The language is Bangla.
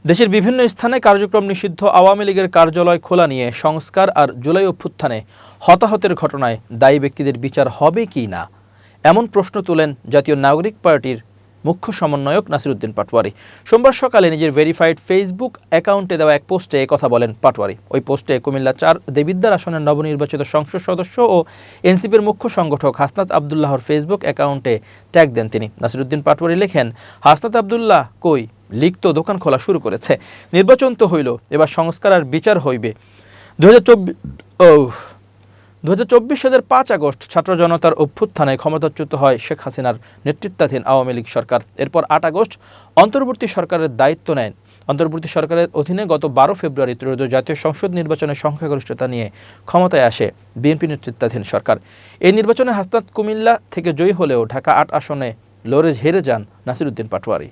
দেশের বিভিন্ন স্থানে কার্যক্রম নিষিদ্ধ আওয়ামী লীগের কার্যালয় খোলা নিয়ে সংস্কার আর জুলাই অভ্যুত্থানে হতাহতের ঘটনায় দায়ী ব্যক্তিদের বিচার হবে কি না এমন প্রশ্ন তোলেন জাতীয় নাগরিক পার্টির মুখ্য সমন্বয়ক নাসিরউদ্দিন পাটোয়ারি। সোমবার সকালে নিজের ভেরিফাইড ফেসবুক অ্যাকাউন্টে দেওয়া এক পোস্টে একথা বলেন পাটোয়ারি। ওই পোস্টে কুমিল্লা ৪ দেবিদ্বার আসনের নবনির্বাচিত সংসদ সদস্য ও এনসিপির মুখ্য সংগঠক হাসনাত আবদুল্লাহর ফেসবুক অ্যাকাউন্টে ট্যাগ দেন তিনি। নাসিরউদ্দিন পাটোয়ারি লেখেন, হাসনাত আবদুল্লাহ কই? লীগ তো দোকান খোলা শুরু করেছে। নির্বাচন তো হইল, এবার সংস্কার আর বিচার হইবে। 2024 সালের 5 আগস্ট ছাত্র জনতার অভ্যুত্থানে ক্ষমতাচ্যুত হয় শেখ হাসিনার নেতৃত্বাধীন আওয়ামী লীগ সরকার। এরপর 8 আগস্ট অন্তর্বর্তী সরকারের দায়িত্ব নেন। অন্তর্বর্তী সরকারের অধীনে গত 12 ফেব্রুয়ারি ত্রয়োদশ জাতীয় সংসদ নির্বাচনের সংখ্যাগরিষ্ঠতা নিয়ে ক্ষমতায় আসে বিএনপি নেতৃত্বাধীন সরকার। এই নির্বাচনে হাসনাত কুমিল্লা থেকে জয়ী হলেও ঢাকা 8 আসনে লড়ে হেরে যান নাসিরউদ্দিন পাটোয়ারি।